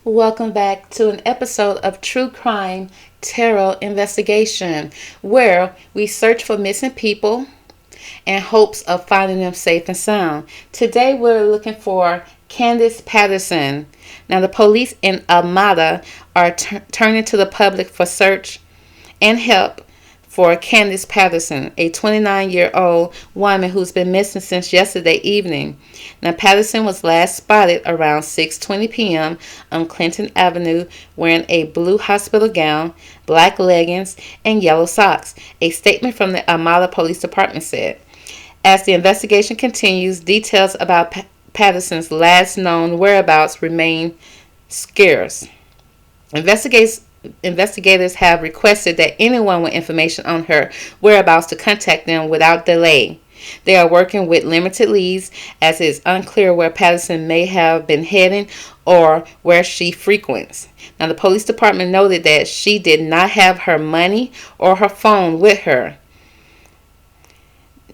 Welcome back to an episode of True Crime Tarot Investigation, where we search for missing people in hopes of finding them safe and sound. Today we're looking for Candice Patterson. Now the police in Alameda are turning to the public for search and help for Candice Patterson, a 29-year-old woman who's been missing since yesterday evening. Now, Patterson was last spotted around 6:20 p.m. on Clinton Avenue wearing a blue hospital gown, black leggings, and yellow socks, a statement from the Alameda Police Department said. As the investigation continues, details about Patterson's last known whereabouts remain scarce. Investigators have requested that anyone with information on her whereabouts to contact them without delay. They are working with limited leads as it is unclear where Patterson may have been heading or where she frequents. Now, the police department noted that she did not have her money or her phone with her.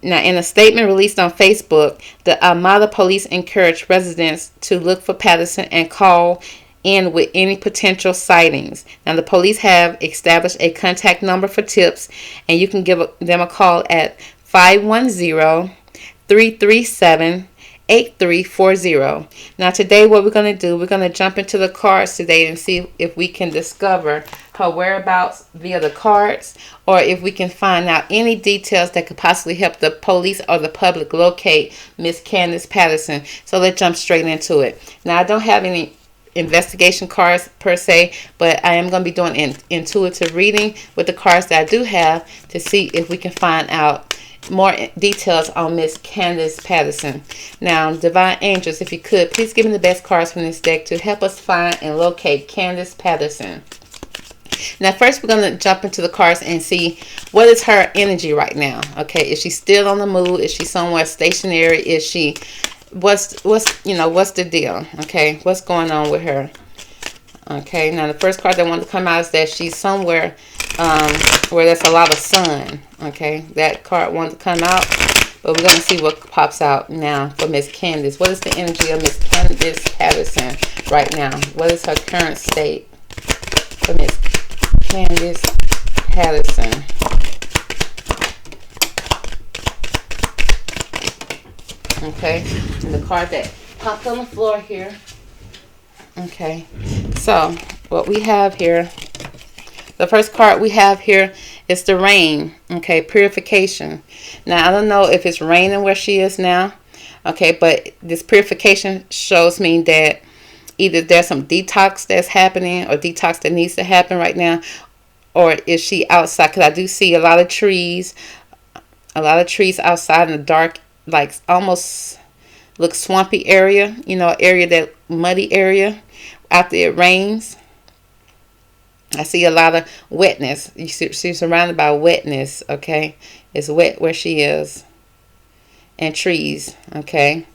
Now, in a statement released on Facebook, the Alameda police encouraged residents to look for Patterson and call in with any potential sightings. Now, the police have established a contact number for tips, and you can give them a call at 510-337-8340. Now, today what we're going to do, we're going to jump into the cards today and see if we can discover her whereabouts via the cards, or if we can find out any details that could possibly help the police or the public locate Miss Candice Patterson. So let's jump straight into it. Now, I don't have any investigation cards per se, but I am going to be doing an intuitive reading with the cards that I do have to see if we can find out more details on Miss Candice Patterson. Now, divine angels, if you could, please give me the best cards from this deck to help us find and locate Candice Patterson. Now, first we're going to jump into the cards and see what is her energy right now. Okay, is she still on the move? Is she somewhere stationary? Is she what's the deal? Okay, what's going on with her? Okay, now the first card that wanted to come out is that she's somewhere where there's a lot of sun. Okay, that card wanted to come out, but we're going to see what pops out now for Miss Candice. What is the energy of Miss Candice Patterson right now? What is her current state for Miss Candice Patterson? Okay, and the card that popped on the floor here. Okay, so what we have here, the first card we have here is the rain. Okay, purification. Now, I don't know if it's raining where she is now. Okay, but this purification shows me that either there's some detox that's happening or detox that needs to happen right now, or is she outside? Because I do see a lot of trees outside in the dark, like almost looks swampy area, area, that muddy area after it rains. I see a lot of wetness. She's surrounded by wetness. Okay, it's wet where she is, and trees. Okay,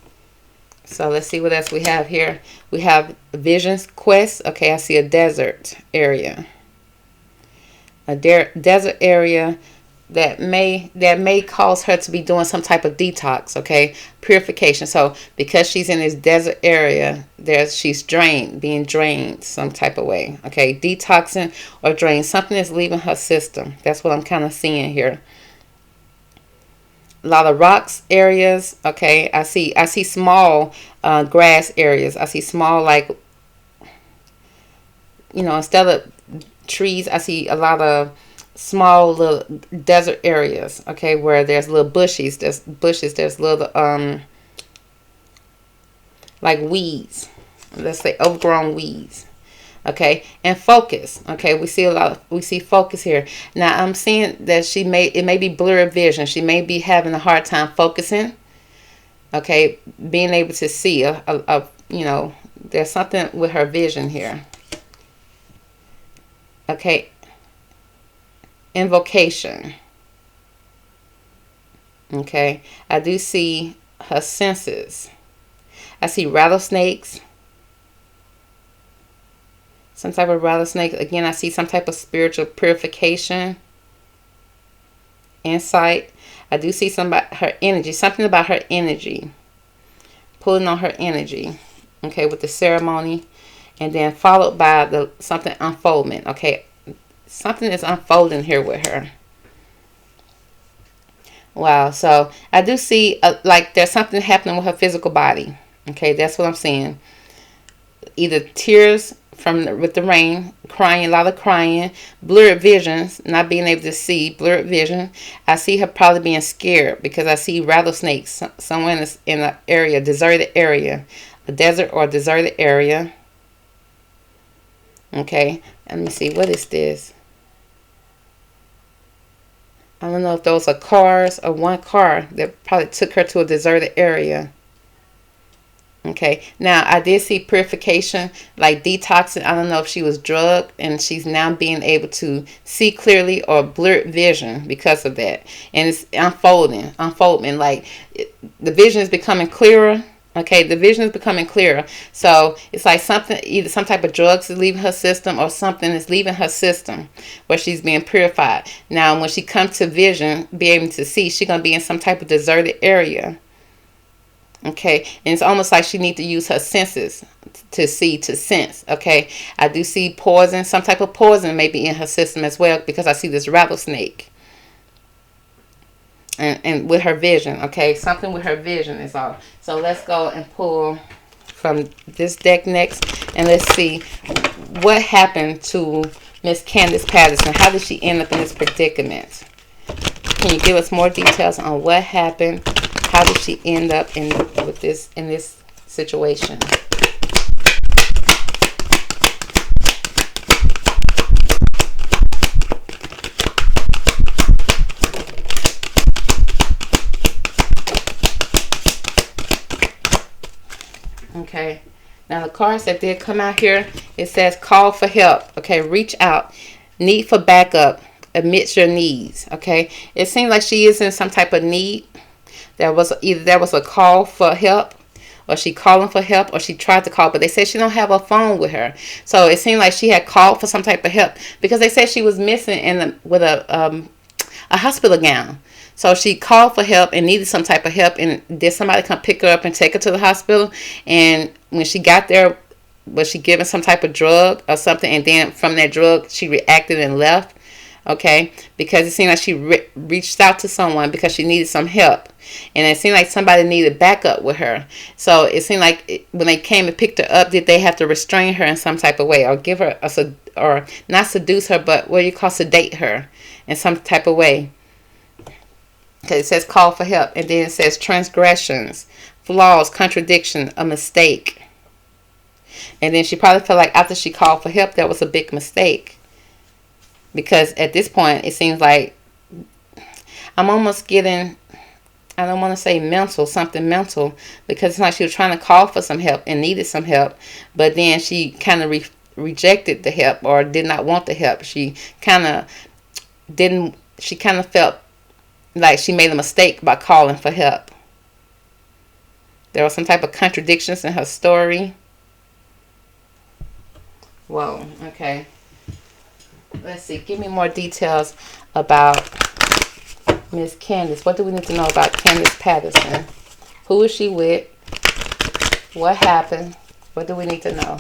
so let's see what else we have here. We have Vision's Quest. Okay, I see a desert area, desert area that may cause her to be doing some type of detox. Okay, purification. So because she's in this desert area, she's being drained some type of way. Okay, detoxing or drained. Something is leaving her system. That's what I'm kind of seeing here. A lot of rocks areas. Okay, I see small grass areas. I see small, like, instead of trees, I see a lot of small little desert areas. Okay, where there's little bushes. There's little like weeds. Let's say overgrown weeds. Okay, and focus. Okay, we see focus here. Now I'm seeing that it may be blurred vision. She may be having a hard time focusing. Okay, being able to see there's something with her vision here. Okay, invocation. Okay, I do see her senses. I see rattlesnakes. Some type of rattlesnake. Again, I see some type of spiritual purification. Insight. I do see something about her energy. Something about her energy. Pulling on her energy. Okay, with the ceremony. and then followed by the something unfoldment. Okay, something is unfolding here with her. Wow. So I do see like there's something happening with her physical body. Okay, that's what I'm seeing. Either tears with the rain, crying, a lot of crying, blurred visions, not being able to see, blurred vision. I see her probably being scared because I see rattlesnakes somewhere in an area, deserted area, a desert or a deserted area. Okay, let me see, what is this? I don't know if those are cars or one car that probably took her to a deserted area. Okay, now I did see purification, like detoxing. I don't know if she was drugged and she's now being able to see clearly or blurred vision because of that. And it's unfolding. Like the vision is becoming clearer. Okay, the vision is becoming clearer. So it's like something, either some type of drugs is leaving her system or something is leaving her system where she's being purified. Now, when she comes to vision, be able to see, she's going to be in some type of deserted area. Okay, and it's almost like she needs to use her senses to see, to sense. Okay, I do see poison, some type of poison maybe in her system as well, because I see this rattlesnake. And with her vision, okay, something with her vision is all. So let's go and pull from this deck next, and let's see what happened to Miss Candice Patterson. How did she end up in this predicament? Can you give us more details on what happened? How did she end up in this situation? Okay. Now the cards that did come out here, it says call for help. Okay, reach out, need for backup, admit your needs. Okay, it seems like she is in some type of need. There was a call for help, or she calling for help, or she tried to call, but they said she don't have a phone with her. So it seemed like she had called for some type of help because they said she was missing with a hospital gown. So she called for help and needed some type of help, and did somebody come pick her up and take her to the hospital? And when she got there, was she given some type of drug or something? And then from that drug, she reacted and left. Okay, because it seemed like she reached out to someone because she needed some help, and it seemed like somebody needed backup with her. So it seemed like when they came and picked her up, did they have to restrain her in some type of way, or give her or not seduce her, but what do you call sedate her in some type of way? Because it says call for help, and then it says transgressions, flaws, contradiction, a mistake, and then she probably felt like after she called for help, that was a big mistake. Because at this point, it seems like I'm almost getting, I don't want to say something mental, because it's like she was trying to call for some help and needed some help, but then she kind of rejected the help, or did not want the help. She kind of felt like she made a mistake by calling for help. There were some type of contradictions in her story. Whoa, okay. Let's see. Give me more details about Miss Candice. What do we need to know about Candice Patterson? Who is she with? What happened? What do we need to know?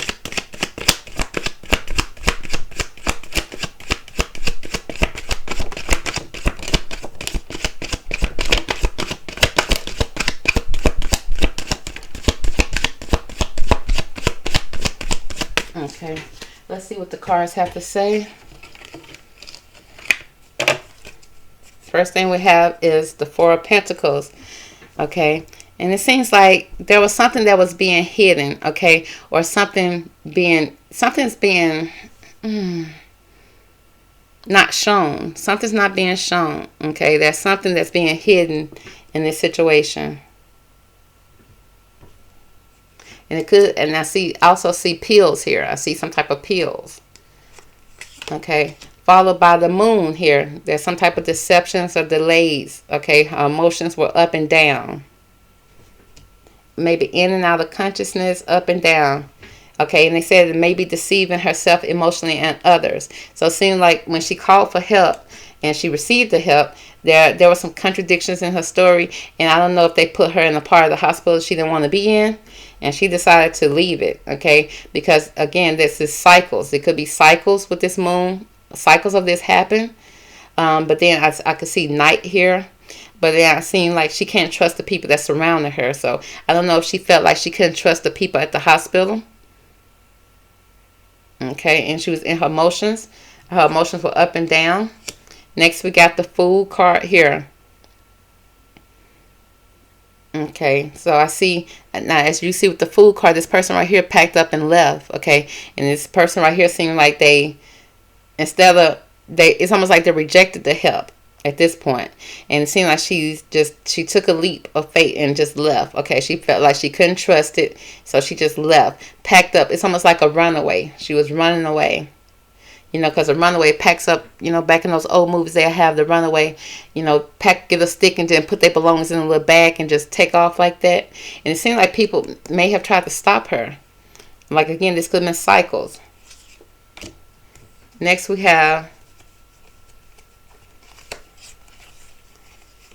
Okay. Let's see what the cards have to say. First thing we have is the Four of Pentacles. Okay. And it seems like there was something that was being hidden. Okay. Or something's being not shown. Something's not being shown. Okay. There's something that's being hidden in this situation. And it could, and I also see pills here. I see some type of pills. Okay. Followed by the moon here. There's some type of deceptions or delays. Okay. Her emotions were up and down. Maybe in and out of consciousness, up and down. Okay. And they said it may be deceiving herself emotionally and others. So it seemed like when she called for help and she received the help, there were some contradictions in her story. And I don't know if they put her in a part of the hospital she didn't want to be in. and she decided to leave it, okay? Because again, this is cycles. It could be cycles with this moon. Cycles of this happen. But then I could see night here. But then I seen like she can't trust the people that surrounded her. So I don't know if she felt like she couldn't trust the people at the hospital. Okay, and she was in her emotions. Her emotions were up and down. Next, we got the Fool card here. Okay, so I see, now as you see with the Fool card, this person right here packed up and left, okay? And this person right here seemed like it's almost like they rejected the help at this point. And it seemed like she took a leap of faith and just left, okay? She felt like she couldn't trust it, so she just left, packed up. It's almost like a runaway. She was running away. You know, because a runaway packs up, you know, back in those old movies, they have the runaway, you know, get a stick and then put their belongings in a little bag and just take off like that. And it seemed like people may have tried to stop her. Like, again, this could have been cycles. Next, we have,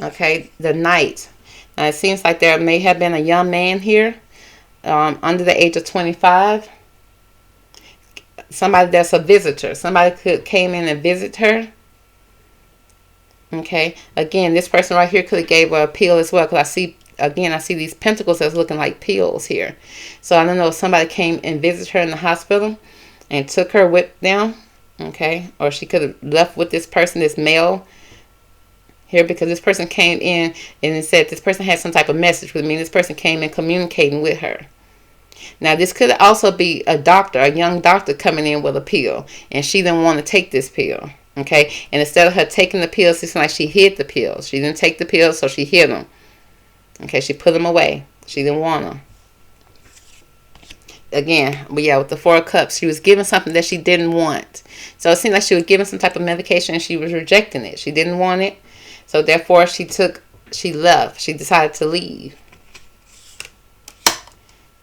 okay, the Knight. Now, it seems like there may have been a young man here under the age of 25. Somebody that's a visitor. Somebody came in and visit her. Okay. Again, this person right here could have gave her a pill as well. Because I see these pentacles that's looking like pills here. So I don't know if somebody came and visited her in the hospital and took her with them. Okay. Or she could have left with this person, this male here, because this person came in and it said this person had some type of message with me. This person came in communicating with her. Now, this could also be a doctor, a young doctor coming in with a pill, and she didn't want to take this pill, okay? And instead of her taking the pills, it's like she hid the pills. She didn't take the pills, so she hid them, okay? She put them away. She didn't want them. Again, but yeah, with the Four of Cups, she was given something that she didn't want. So it seemed like she was given some type of medication, and she was rejecting it. She didn't want it, so therefore she left. She decided to leave.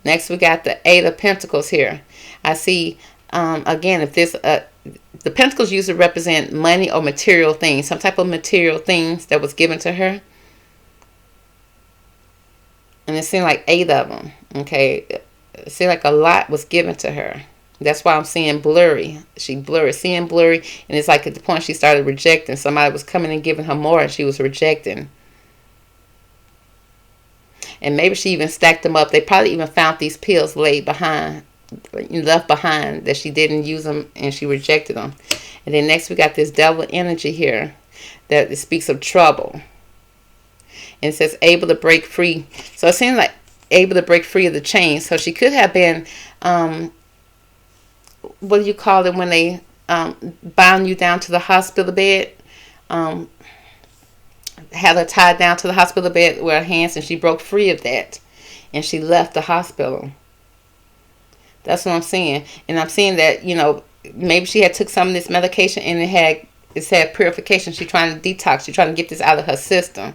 Next, we got the Eight of Pentacles here. I see, again, if this, the Pentacles usually represent money or material things, some type of material things that was given to her. And it seemed like 8 of them, okay? It seemed like a lot was given to her. That's why I'm seeing blurry. Seeing blurry, and it's like at the point she started rejecting. Somebody was coming and giving her more, and she was rejecting. And maybe she even stacked them up. They probably even found these pills left behind, that she didn't use them and she rejected them. And then next we got this Devil energy here that speaks of trouble. And it says able to break free. So it seems like able to break free of the chains. So she could have been, what do you call it when they bound you down to the hospital bed? Had her tied down to the hospital bed with her hands, and she broke free of that, and she left the hospital. That's what I'm seeing. And I'm seeing that, you know, maybe she had took some of this medication and it had purification. She's trying to detox. She's trying to get this out of her system.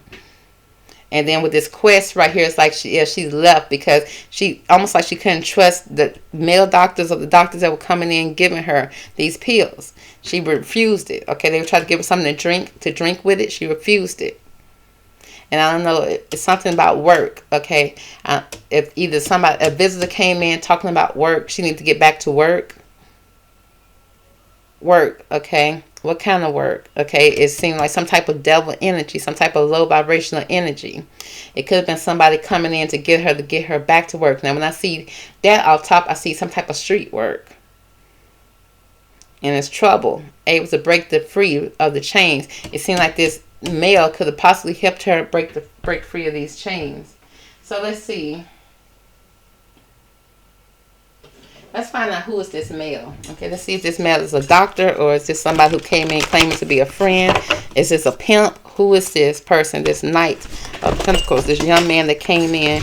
And then with this quest right here, it's like she's left because she almost like she couldn't trust the male doctors or the doctors that were coming in giving her these pills. She refused it. Okay, they were trying to give her something to drink with it. She refused it. And I don't know, it's something about work. Okay, if either a visitor came in talking about work, she needs to get back to work. Work, okay. What kind of work? Okay, it seemed like some type of devil energy, some type of low vibrational energy. It could have been somebody coming in to get her back to work. Now, when I see that off top, I see some type of street work. And it's trouble, able to break free of the chains. It seemed like this male could have possibly helped her break free of these chains. So let's see. Let's find out who is this male. Okay, let's see if this male is a doctor or is this somebody who came in claiming to be a friend. Is this a pimp? Who is this person, this Knight of Pentacles, this young man that came in?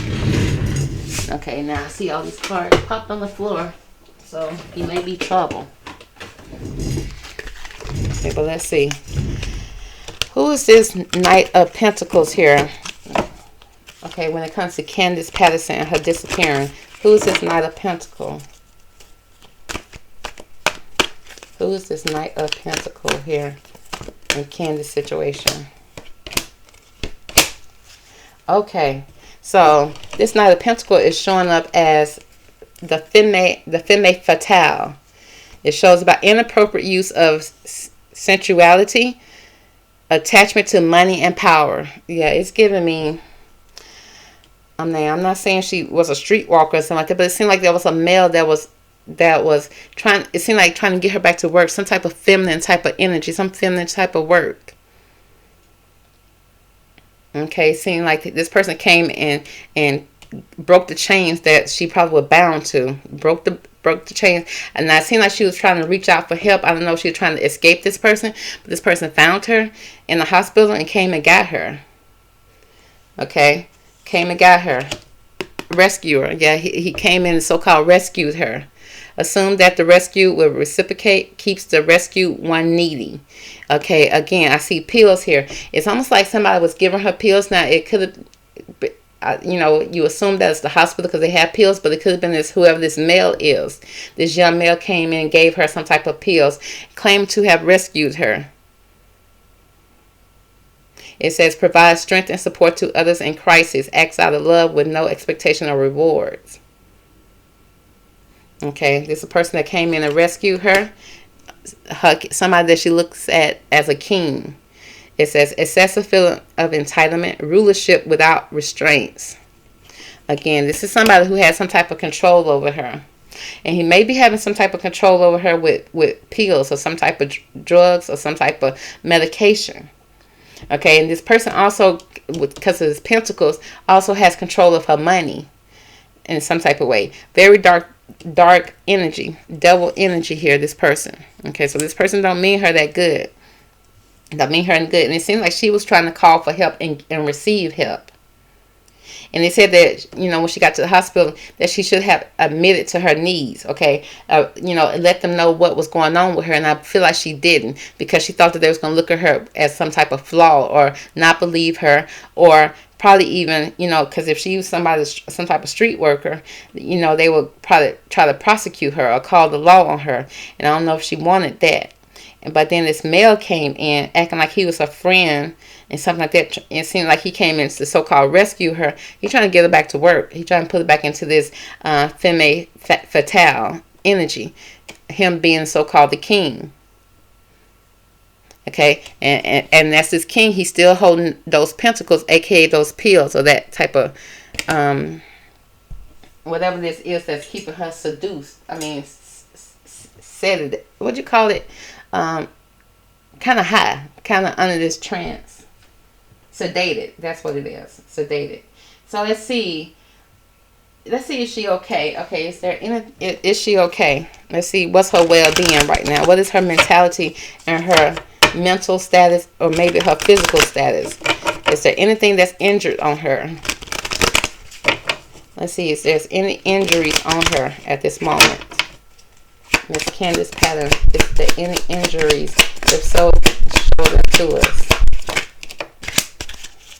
Okay, now I see all these cards popped on the floor. So he may be trouble. Okay, but let's see. Who is this Knight of Pentacles here? Okay, when it comes to Candice Patterson and her disappearing, who is this Knight of Pentacles? Who is this Knight of Pentacles here in Candice's situation? Okay, So this Knight of Pentacles is showing up as the femme fatale. It shows about inappropriate use of sensuality, attachment to money and power. Yeah, it's giving me. I'm not saying she was a streetwalker or something like that, but it seemed like there was a male that was trying. It seemed like trying to get her back to work. Some type of feminine type of energy, some feminine type of work. Okay, it seemed like this person came in and broke the chains that she probably was bound to. Broke the chains, and it seemed like she was trying to reach out for help. I don't know if she was trying to escape this person, but this person found her in the hospital and came and got her. Okay, came and got her, rescued her. Yeah, he came in and so-called rescued her. Assume that the rescue will reciprocate, keeps the rescued one needy. Okay, again, I see pills here. It's almost like somebody was giving her pills. Now, it could have, you assume that it's the hospital because they have pills, but it could have been whoever this male is. This young male came in and gave her some type of pills, claimed to have rescued her. It says, provide strength and support to others in crisis. Acts out of love with no expectation of rewards. Okay, this is a person that came in and rescued her. Somebody that she looks at as a king. It says, excessive feeling of entitlement, rulership without restraints. Again, this is somebody who has some type of control over her. And he may be having some type of control over her with pills or some type of drugs or some type of medication. Okay, and this person also, because of his pentacles, also has control of her money in some type of way. Very dark energy, devil energy here, this person. Okay, so this person don't mean her that good. Don't mean her good. And it seems like she was trying to call for help and receive help. And they said that, when she got to the hospital, that she should have admitted to her needs, okay? Let them know what was going on with her. And I feel like she didn't, because she thought that they was going to look at her as some type of flaw or not believe her, or probably even, because if she was some type of street worker, they would probably try to prosecute her or call the law on her. And I don't know if she wanted that. But then this male came in acting like he was her friend and something like that. It seemed like he came in to so-called rescue her. He's trying to get her back to work. He's trying to put her back into this femme fatale energy. Him being so-called the king. Okay, and that's this king. He's still holding those pentacles, aka those pills, or that type of whatever this is that's keeping her seduced. I mean, sedated. What'd you call it? Kind of high, kind of under this trance. Sedated. That's what it is. Sedated. So let's see. Let's see, is she okay? Okay, is she okay? Let's see, what's her well-being right now? What is her mentality and her mental status, or maybe her physical status? Is there anything that's injured on her? Let's see if there's any injuries on her at this moment. Miss Candice Patterson, is there any injuries? If so, show them to us.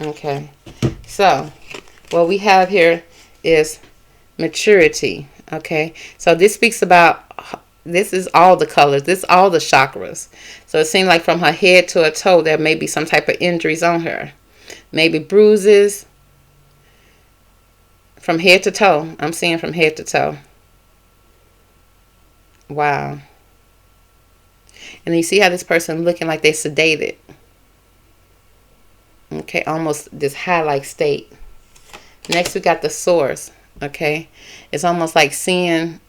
Okay, so what we have here is maturity. Okay, so this speaks about, this is all the colors, this is all the chakras. So it seems like from her head to her toe there may be some type of injuries on her, maybe bruises from head to toe. I'm seeing from head to toe. Wow. And you see how this person looking like they sedated. Okay, almost this high-like state. Next we got the source. Okay, it's almost like seeing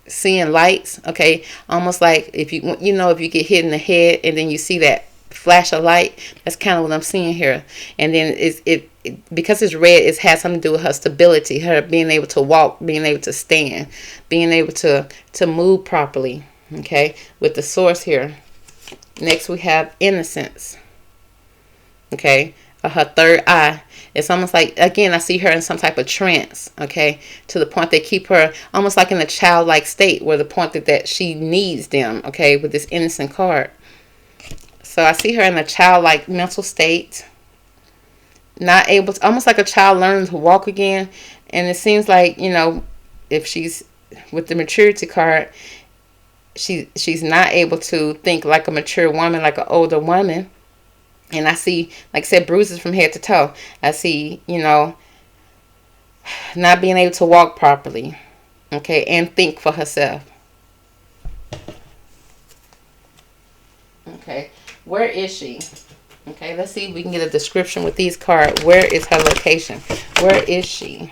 lights. Okay, almost like if you if you get hit in the head and then you see that flash of light. That's kind of what I'm seeing here. And then it because it's red, it has something to do with her stability, her being able to walk, being able to stand, being able to move properly. Okay, with the source here. Next we have innocence. Okay, her third eye. It's almost like, again, I see her in some type of trance, okay, to the point they keep her almost like in a childlike state, where the point that she needs them, okay, with this innocent card. So I see her in a childlike mental state, not able to, almost like a child learning to walk again. And it seems like, if she's with the maturity card, she's not able to think like a mature woman, like an older woman. And I see, like I said, bruises from head to toe. I see, not being able to walk properly, okay, and think for herself. Okay, where is she? Okay, let's see if we can get a description with these cards. Where is her location? Where is she?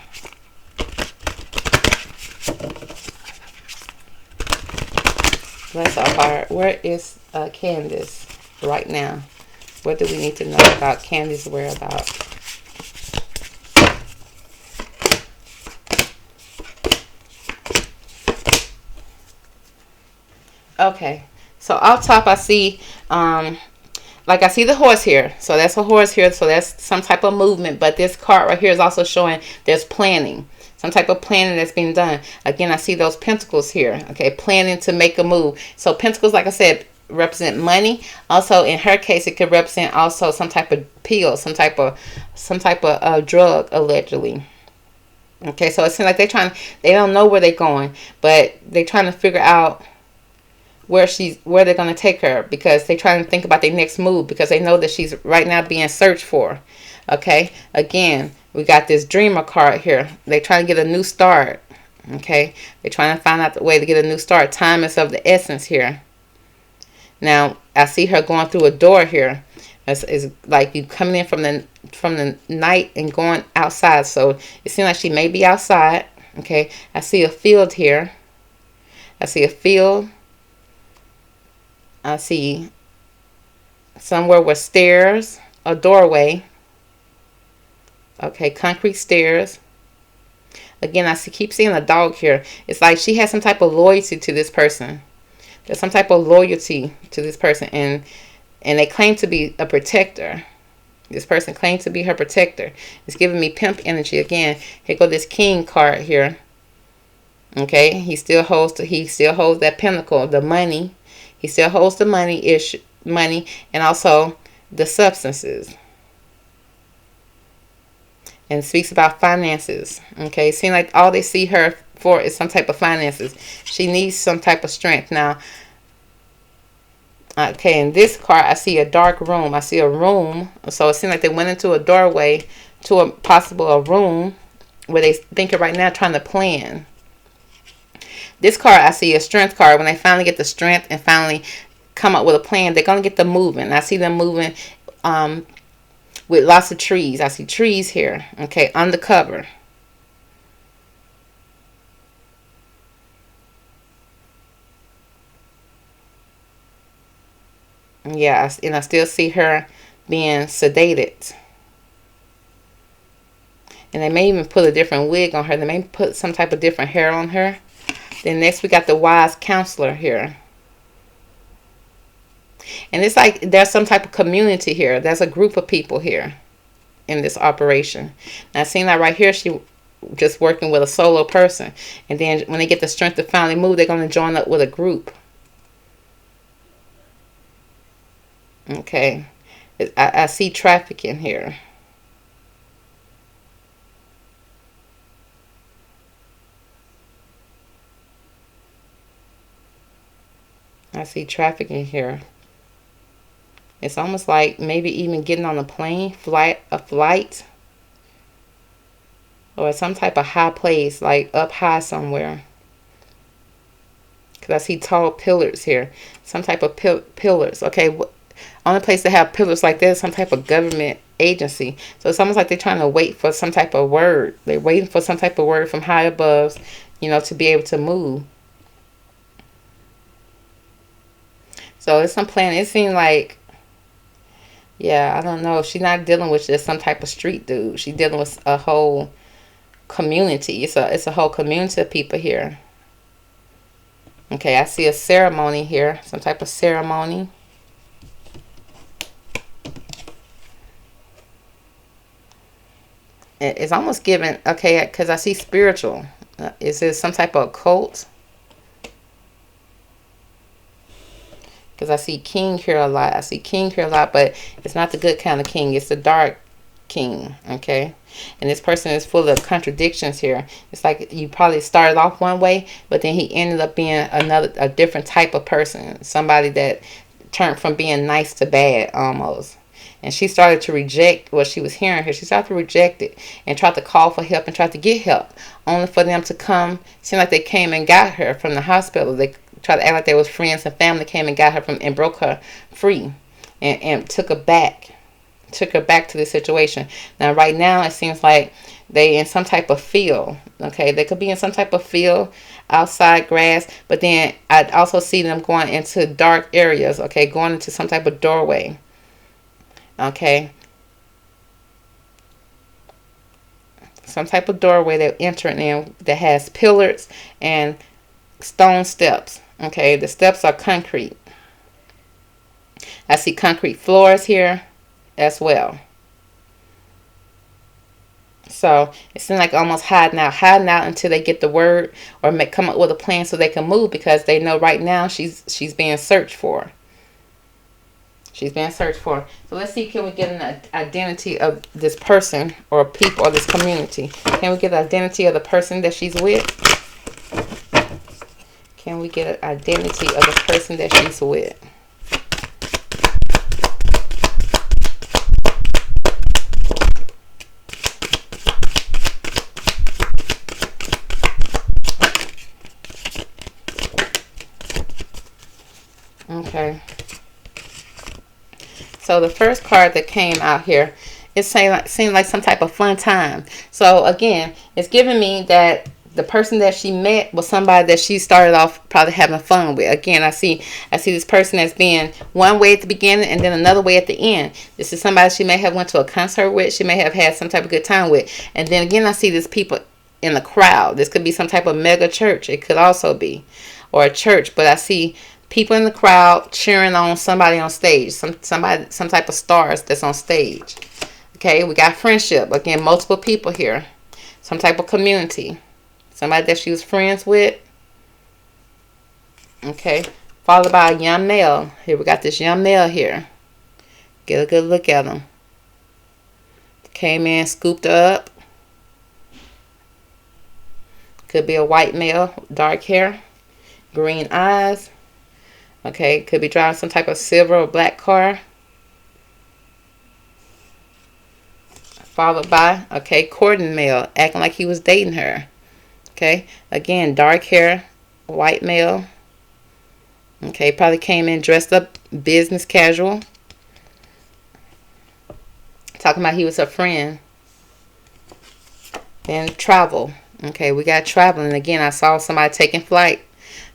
Bless our heart. Where is Candice right now? What do we need to know about Candice's whereabouts? Okay, so off top I see, like I see the horse here. So that's a horse here. So that's some type of movement. But this card right here is also showing there's planning. Some type of planning that's being done. Again, I see those pentacles here. Okay, planning to make a move. So pentacles, like I said, represent money. Also, in her case, it could represent also some type of pill, some type of drug, allegedly. Okay, so it seems like they don't know where they're going, but they're trying to figure out where they're going to take her, because they're trying to think about their next move, because they know that she's right now being searched for. Okay, again, we got this dreamer card here. They're trying to get a new start. Okay, they're trying to find out the way to get a new start. Time is of the essence here. Now I see her going through a door here. It's like you coming in from the night and going outside. So it seems like she may be outside. Okay, I see a field here. I see a field. I see somewhere with stairs, a doorway. Okay, concrete stairs. Again, I keep seeing a dog here. It's like she has some type of loyalty to this person. There's some type of loyalty to this person, and they claim to be a protector. This person claims to be her protector. It's giving me pimp energy again. Here go this king card here. Okay, he still holds that pinnacle, the money. He still holds the money, and also the substances. And speaks about finances. Okay, it seems like all they see her for is some type of finances. She needs some type of strength. Now, okay, in this card, I see a dark room. I see a room. So it seems like they went into a doorway to a room where they thinking right now trying to plan. This card, I see a strength card. When they finally get the strength and finally come up with a plan, they're going to get them moving. I see them moving with lots of trees. I see trees here. Okay, undercover. Yeah, and I still see her being sedated. And they may even put a different wig on her. They may put some type of different hair on her. Then next we got the wise counselor here. And it's like there's some type of community here. There's a group of people here in this operation. Now, seeing that right here, she just working with a solo person. And then when they get the strength to finally move, they're going to join up with a group. Okay. I see trafficking here. I see trafficking here. It's almost like maybe even getting on a plane, a flight, or some type of high place, like up high somewhere. Because I see tall pillars here. Some type of pillars. Okay, only place that have pillars like this is some type of government agency. So it's almost like they're trying to wait for some type of word. They're waiting for some type of word from high above, to be able to move. So it's some plan. It seems like, yeah, I don't know. She's not dealing with just some type of street dude. She's dealing with a whole community. It's a whole community of people here. Okay, I see a ceremony here. Some type of ceremony. It's almost given, okay, because I see spiritual. Is it some type of cult? Because I see king here a lot. I see king here a lot, but it's not the good kind of king. It's the dark king, okay? And this person is full of contradictions here. It's like you probably started off one way, but then he ended up being a different type of person. Somebody that turned from being nice to bad almost. And she started to reject what she was hearing here. She started to reject it and tried to call for help and tried to get help. Only for them to come, seemed like they came and got her from the hospital. They tried to act like they was friends and family, came and got her from and broke her free and took her back. Took her back to the situation. Now right now it seems like they in some type of field. Okay, they could be in some type of field, outside grass, but then I also see them going into dark areas. Okay, going into some type of doorway. Okay, some type of doorway they're entering in that has pillars and stone steps. Okay, the steps are concrete. I see concrete floors here as well. So it seems like almost hiding out until they get the word or come up with a plan so they can move, because they know right now she's being searched for. She's being searched for. So let's see, can we get an identity of this person or people or this community? Can we get an identity of the person that she's with? Can we get an identity of the person that she's with? Okay. So the first card that came out here, it seemed like some type of fun time. So again, it's giving me that the person that she met was somebody that she started off probably having fun with. Again, I see this person as being one way at the beginning and then another way at the end. This is somebody she may have went to a concert with. She may have had some type of good time with. And then again, I see these people in the crowd. This could be some type of mega church. It could also be, or a church. But I see people in the crowd cheering on somebody on stage. Some type of stars that's on stage. Okay, we got friendship. Again, multiple people here. Some type of community. Somebody that she was friends with. Okay, followed by a young male. Here we got this young male here. Get a good look at him. Came in, scooped her up. Could be a white male, dark hair, green eyes. Okay, could be driving some type of silver or black car. Followed by, okay, courting male, acting like he was dating her. Okay, again, dark hair, white male. Okay, probably came in dressed up business casual. Talking about he was a friend. Then travel. Okay, we got traveling. Again, I saw somebody taking flight.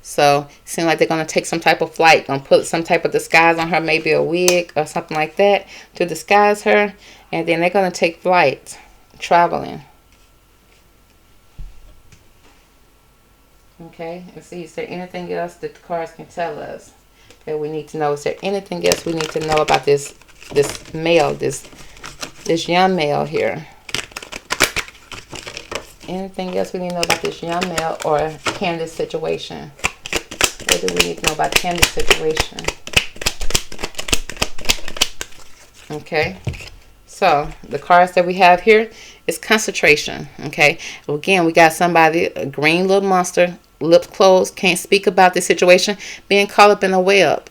So, it seems like they're going to take some type of flight. Going to put some type of disguise on her. Maybe a wig or something like that to disguise her. And then they're going to take flight. Traveling. Okay, and see, is there anything else that the cards can tell us that we need to know? Is there anything else we need to know about this male, this young male here? Anything else we need to know about this young male or Candice situation? What do we need to know about Candice situation? Okay, so the cards that we have here is concentration. Okay, well, again, we got somebody, a green little monster, lips closed, can't speak about the situation, being caught up in a web.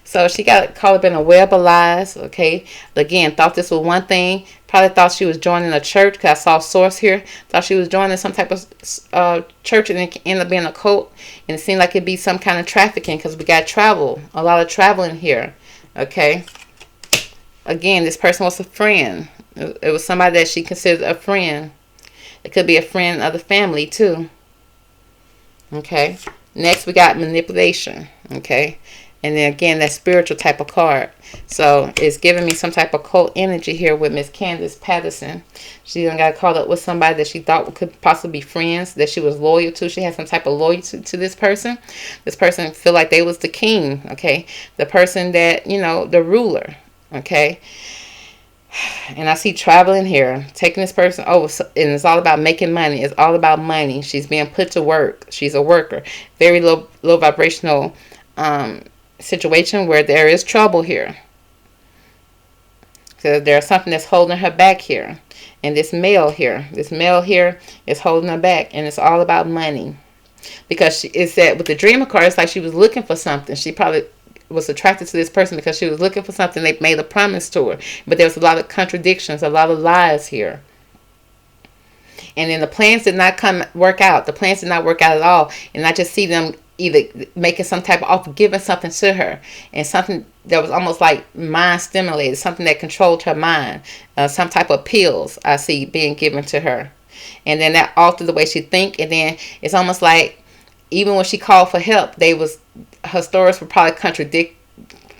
So she got caught up in a web of lies. Okay, again, thought this was one thing. Probably thought she was joining a church, because I saw source here. Thought she was joining some type of church, and it ended up being a cult. And it seemed like it'd be some kind of trafficking, because we got travel, a lot of traveling here. Okay, again, this person was a friend. It was somebody that she considered a friend. It could be a friend of the family too. Okay, next we got manipulation. Okay, and then again, that spiritual type of card. So it's giving me some type of cult energy here with Miss Candice Patterson. She done got caught up with somebody that she thought could possibly be friends, that she was loyal to. She had some type of loyalty to this person. This person feel like they was the king. Okay, the person that, you know, the ruler. Okay, and I see traveling here, taking this person over, and it's all about making money. It's all about money. She's being put to work. She's a worker. Very low vibrational situation where there is trouble here. So there's something that's holding her back here. And this male here is holding her back, and it's all about money. Because it's that with the dreamer card, it's like she was looking for something. She probably was attracted to this person because she was looking for something. They made a promise to her, but there was a lot of contradictions, a lot of lies here. And then the plans did not work out. The plans did not work out at all. And I just see them either making some type of offer, giving something to her, and something that was almost like mind stimulated, something that controlled her mind, some type of pills I see being given to her. And then that altered the way she think. And then it's almost like even when she called for help, her stories were probably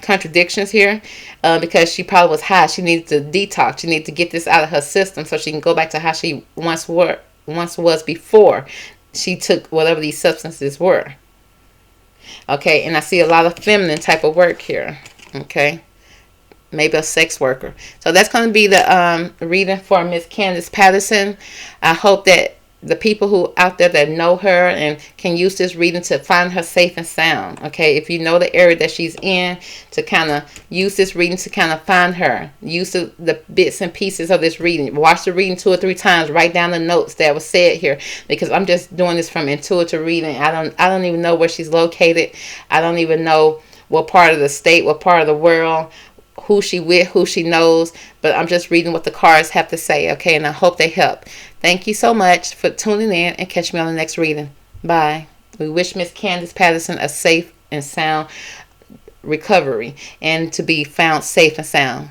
contradictions here, because she probably was high. She needed to detox. She needed to get this out of her system so she can go back to how she once was before she took whatever these substances were. Okay, and I see a lot of feminine type of work here. Okay, maybe a sex worker. So that's going to be the reading for Miss Candice Patterson. I hope that the people who out there that know her and can use this reading to find her safe and sound. Okay, if you know the area that she's in, to kind of use this reading to kind of find her. Use the bits and pieces of this reading. Watch the reading 2 or 3 times. Write down the notes that was said here, because I'm just doing this from intuitive reading. I don't even know where she's located. I don't even know what part of the state, what part of the world, who she with, who she knows, but I'm just reading what the cards have to say, okay, and I hope they help. Thank you so much for tuning in, and catch me on the next reading. Bye. We wish Miss Candice Patterson a safe and sound recovery, and to be found safe and sound.